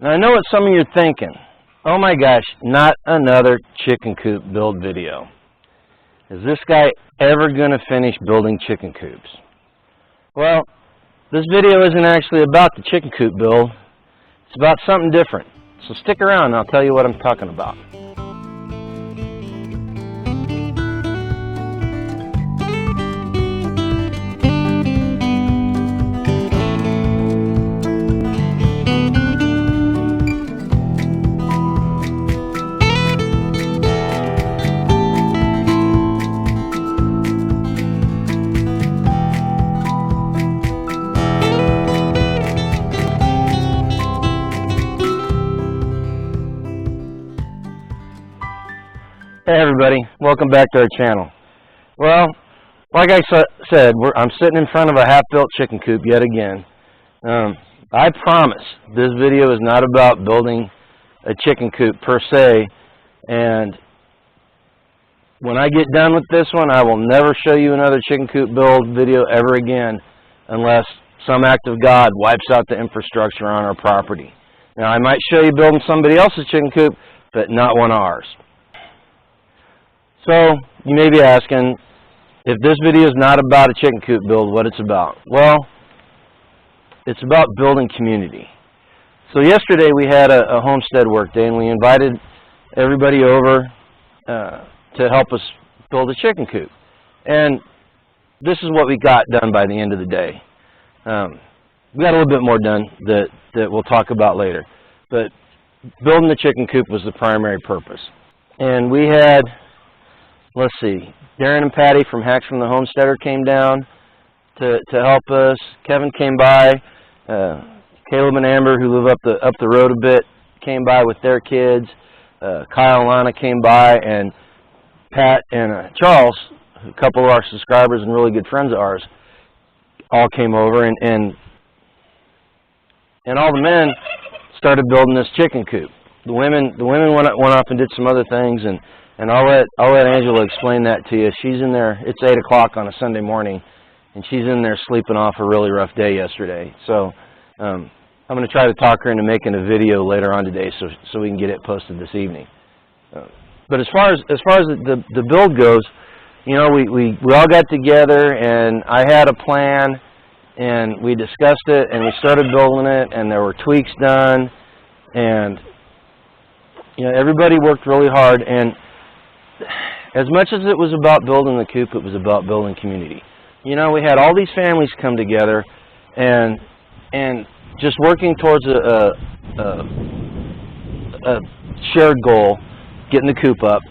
Now I know what some of you are thinking. Oh my gosh, not another chicken coop build video. Is this guy ever going to finish building chicken coops? Well, this video isn't actually about the chicken coop build. It's about something different. So stick around and I'll tell you what I'm talking about. Hey everybody, welcome back to our channel. Well, like I said, I'm sitting in front of a half-built chicken coop yet again. I promise this video is not about building a chicken coop per se, and when I get done with this one, I will never show you another chicken coop build video ever again unless some act of God wipes out the infrastructure on our property. Now, I might show you building somebody else's chicken coop, but not one of ours. So, you may be asking, if this video is not about a chicken coop build, what it's about? Well, it's about building community. So yesterday we had a homestead work day, and we invited everybody over to help us build a chicken coop. And this is what we got done by the end of the day. We got a little bit more done that we'll talk about later. But building the chicken coop was the primary purpose. And we had... let's see, Darren and Patty from Hacks from the Homesteader came down to help us. Kevin came by. Caleb and Amber, who live up the road a bit, came by with their kids. Kyle and Lana came by, and Pat and Charles, a couple of our subscribers and really good friends of ours, all came over, and all the men started building this chicken coop. The women went off and did some other things, and I'll let Angela explain that to you. She's in there. It's 8 o'clock on a Sunday morning, and she's in there sleeping off a really rough day yesterday. So I'm going to try to talk her into making a video later on today, so we can get it posted this evening. But as far as the build goes, you know, we all got together, and I had a plan, and we discussed it, and we started building it, and there were tweaks done, and you know, everybody worked really hard. And as much as it was about building the coop, it was about building community. You know, we had all these families come together and just working towards a shared goal, getting the coop up.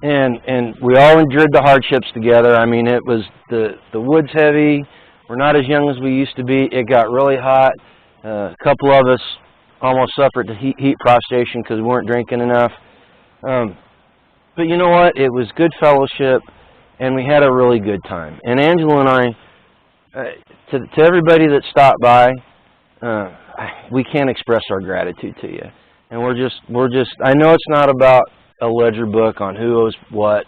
And we all endured the hardships together. I mean, it was the wood's heavy. We're not as young as we used to be. It got really hot. A couple of us almost suffered the heat prostration because we weren't drinking enough. But you know what? It was good fellowship, and we had a really good time. And Angela and I, to everybody that stopped by, we can't express our gratitude to you. And we're just. I know it's not about a ledger book on who owes what,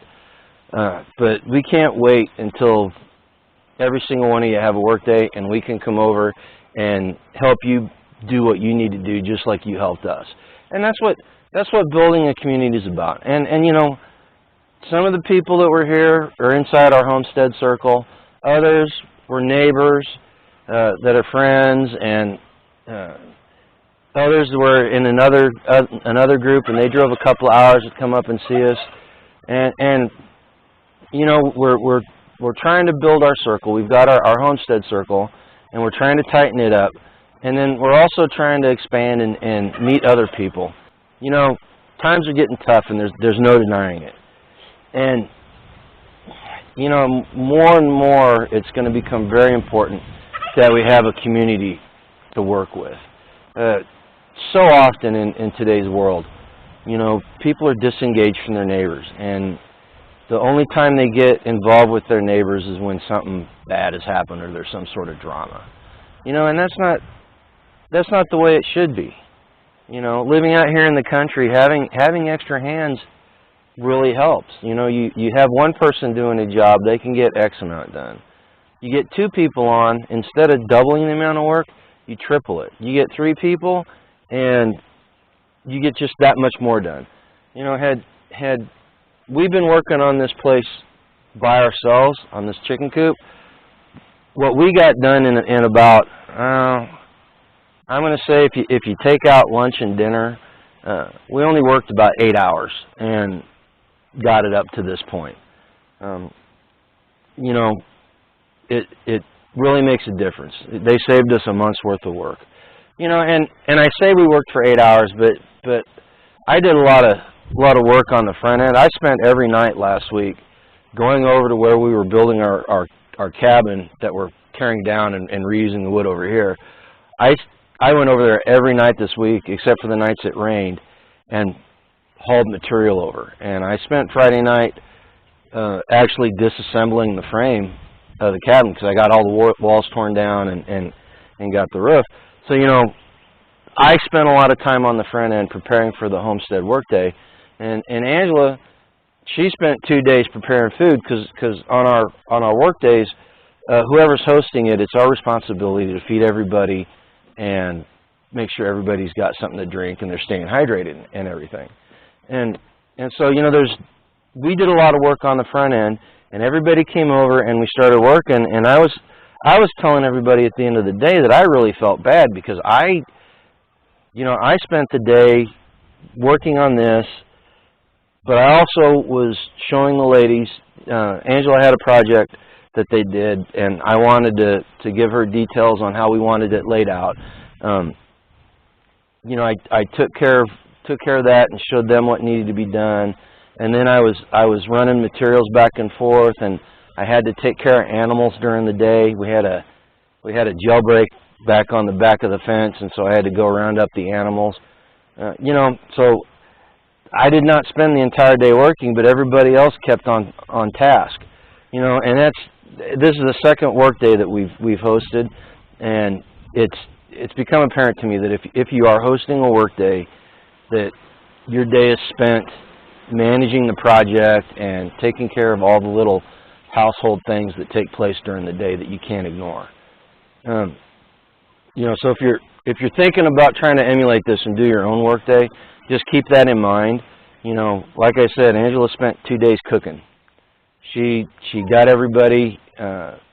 but we can't wait until every single one of you have a work day, and we can come over and help you do what you need to do, just like you helped us. And that's what building a community is about. And you know, some of the people that were here are inside our homestead circle. Others were neighbors that are friends, and others were in another group, and they drove a couple of hours to come up and see us. And you know, we're trying to build our circle. We've got our homestead circle, and we're trying to tighten it up. And then we're also trying to expand and meet other people. You know, times are getting tough, and there's no denying it. And, you know, more and more it's going to become very important that we have a community to work with. So often in today's world, you know, people are disengaged from their neighbors, and the only time they get involved with their neighbors is when something bad has happened or there's some sort of drama. You know, and that's not the way it should be. You know, living out here in the country, having extra hands really helps. You know, you have one person doing a job, they can get X amount done. You get two people on, instead of doubling the amount of work, you triple it. You get three people, and you get just that much more done. You know, had we've been working on this place by ourselves, on this chicken coop, what we got done in about, I'm going to say if you take out lunch and dinner, we only worked about 8 hours and got it up to this point. You know, it really makes a difference. They saved us a month's worth of work. You know, and I say we worked for 8 hours, but I did a lot of work on the front end. I spent every night last week going over to where we were building our cabin that we're tearing down and reusing the wood over here. I went over there every night this week, except for the nights it rained, and hauled material over. And I spent Friday night actually disassembling the frame of the cabin, because I got all the walls torn down and got the roof. So, you know, I spent a lot of time on the front end preparing for the Homestead workday. And Angela, she spent 2 days preparing food, because on our work days, whoever's hosting it, it's our responsibility to feed everybody and make sure everybody's got something to drink and they're staying hydrated and everything. And so, you know, we did a lot of work on the front end, and everybody came over and we started working. And I was telling everybody at the end of the day that I really felt bad, because I spent the day working on this. But I also was showing the ladies, Angela had a project that they did, and I wanted to give her details on how we wanted it laid out. You know, I took care of that and showed them what needed to be done. And then I was running materials back and forth, and I had to take care of animals during the day. We had a jailbreak back on the back of the fence, and so I had to go round up the animals. You know, so I did not spend the entire day working, but everybody else kept on task. You know, and this is the second work day that we've hosted, and it's become apparent to me that if you are hosting a work day, that your day is spent managing the project and taking care of all the little household things that take place during the day that you can't ignore. You know, so if you're thinking about trying to emulate this and do your own work day, just keep that in mind. You know, like I said, Angela spent 2 days cooking. She got everybody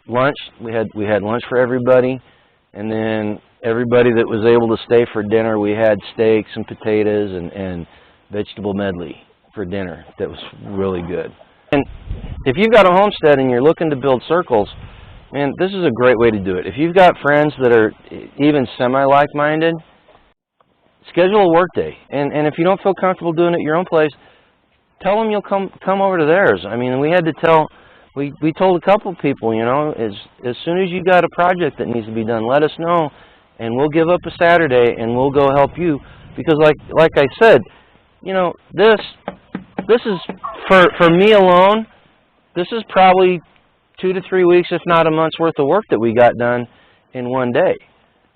lunch. We had lunch for everybody, and then everybody that was able to stay for dinner, we had steaks and potatoes and vegetable medley for dinner. That was really good. And if you've got a homestead and you're looking to build circles, man, this is a great way to do it. If you've got friends that are even semi-like-minded, schedule a work day. And if you don't feel comfortable doing it at your own place, tell them you'll come over to theirs. I mean, we told a couple people, you know, as soon as you got a project that needs to be done, let us know, and we'll give up a Saturday and we'll go help you. Because like I said, you know, this is for me alone, this is probably 2 to 3 weeks, if not a month's worth of work that we got done in one day.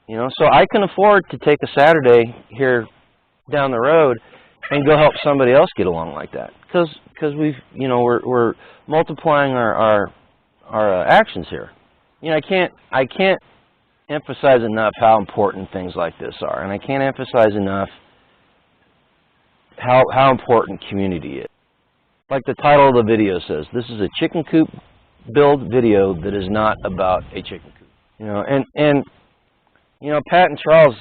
You know, so I can afford to take a Saturday here down the road and go help somebody else get along like that, because we've, you know, we're multiplying our actions here. You know, I can't emphasize enough how important things like this are, and I can't emphasize enough how important community is. Like the title of the video says, this is a chicken coop build video that is not about a chicken coop. You know, and you know, Pat and Charles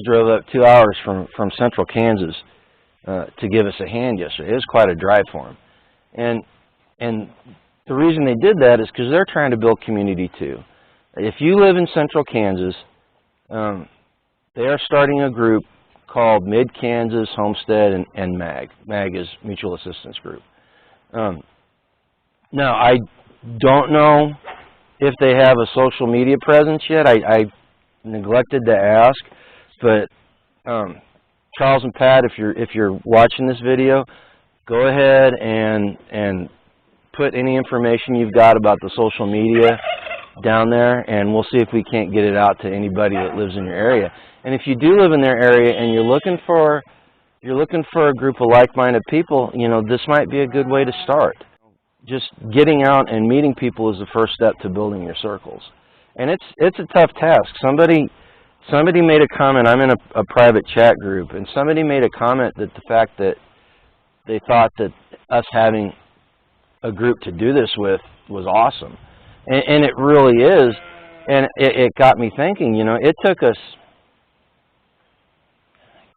drove up 2 hours from central Kansas to give us a hand yesterday. It was quite a drive for them. And the reason they did that is because they're trying to build community too. If you live in central Kansas, they are starting a group called Mid-Kansas Homestead and MAG. MAG is Mutual Assistance Group. Now, I don't know if they have a social media presence yet. I neglected to ask, but Charles and Pat, if you're watching this video, go ahead and put any information you've got about the social media down there, and we'll see if we can't get it out to anybody that lives in your area. And if you do live in their area and you're looking for a group of like-minded people, you know, this might be a good way to start. Just getting out and meeting people is the first step to building your circles. And it's a tough task. Somebody somebody made a comment. I'm in a private chat group, and somebody made a comment that the fact that they thought that us having a group to do this with was awesome, and it really is. And it got me thinking. You know, it took us,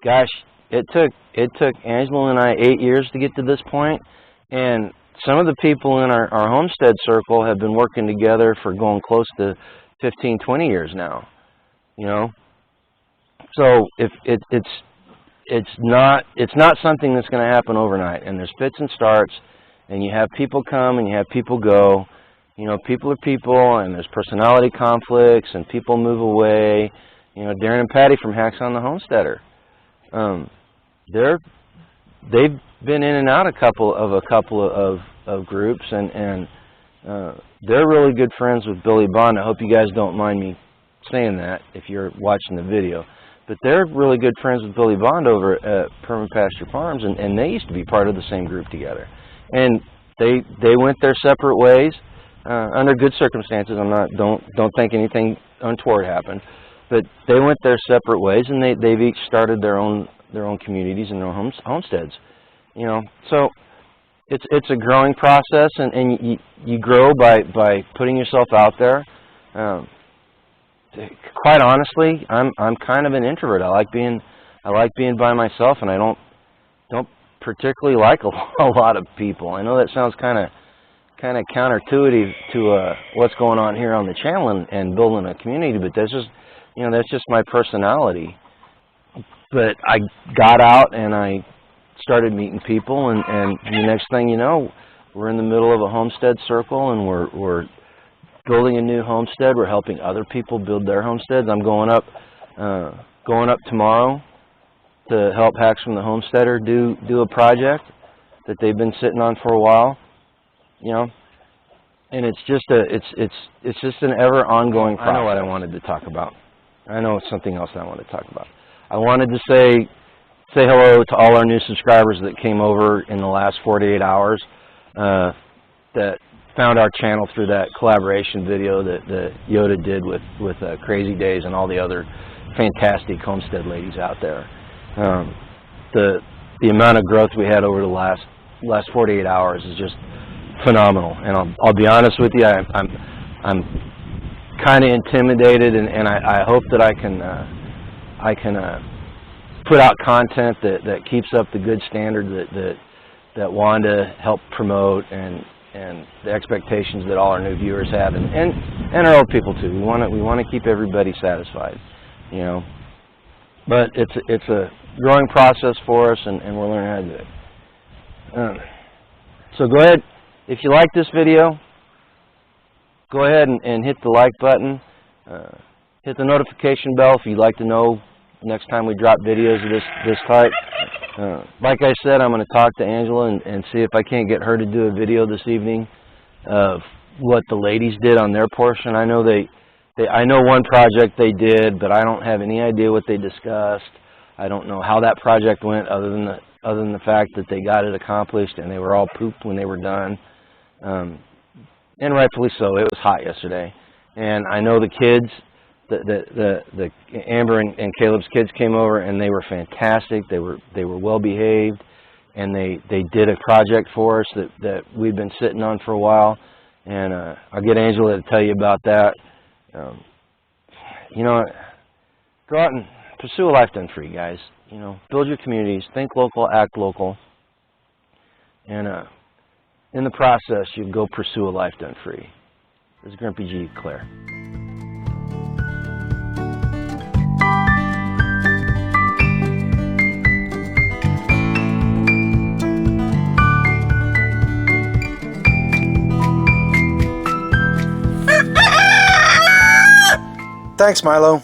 gosh, it took Angela and I 8 years to get to this point, and some of the people in our homestead circle have been working together for going close to 15, 20 years now. You know, so if it's not something that's going to happen overnight, and there's fits and starts, and you have people come and you have people go. You know, people are people, and there's personality conflicts, and people move away. You know, Darren and Patty from Hacks on the Homesteader, they've been in and out a couple of groups, and they're really good friends with Billy Bond. I hope you guys don't mind me saying that if you're watching the video, but they're really good friends with Billy Bond over at Permapasture Farms, and they used to be part of the same group together, and they went their separate ways. Under good circumstances. Don't think anything untoward happened, but they went their separate ways, and they've each started their own communities and their own homesteads. You know, so it's a growing process, and you grow by putting yourself out there. Quite honestly, I'm kind of an introvert. I like being by myself, and I don't particularly like a lot of people. I know that sounds kind of counterintuitive to what's going on here on the channel and building a community, but that's just my personality. But I got out and I started meeting people, and the next thing you know, we're in the middle of a homestead circle, and we're building a new homestead. We're helping other people build their homesteads. I'm going up tomorrow to help Hacks from the Homesteader do a project that they've been sitting on for a while. You know, and it's just an ever ongoing process. I know what I wanted to talk about. I know it's something else I wanted to talk about. I wanted to say hello to all our new subscribers that came over in the last 48 hours that found our channel through that collaboration video that Yoda did with Crazy Days and all the other fantastic homestead ladies out there. The amount of growth we had over the last 48 hours is just phenomenal, and I'll be honest with you, I'm kind of intimidated, and I hope that I can put out content that keeps up the good standard that Wanda helped promote, and the expectations that all our new viewers have, and our old people too. We want to keep everybody satisfied, you know. But it's a growing process for us, and we're learning how to do it. So go ahead. If you like this video, go ahead and hit the like button. Hit the notification bell if you'd like to know next time we drop videos of this type. Like I said, I'm going to talk to Angela and see if I can't get her to do a video this evening of what the ladies did on their portion. I know I know one project they did, but I don't have any idea what they discussed. I don't know how that project went, other than the fact that they got it accomplished, and they were all pooped when they were done. And rightfully so. It was hot yesterday, and I know the kids, the Amber and Caleb's kids came over, and they were fantastic. They were well behaved, and they did a project for us that we've been sitting on for a while. And I'll get Angela to tell you about that. You know, go out and pursue a life done free, guys. You know, build your communities, think local, act local, and in the process, you go pursue a life done free. This is Grumpy G. Claire. Thanks, Milo.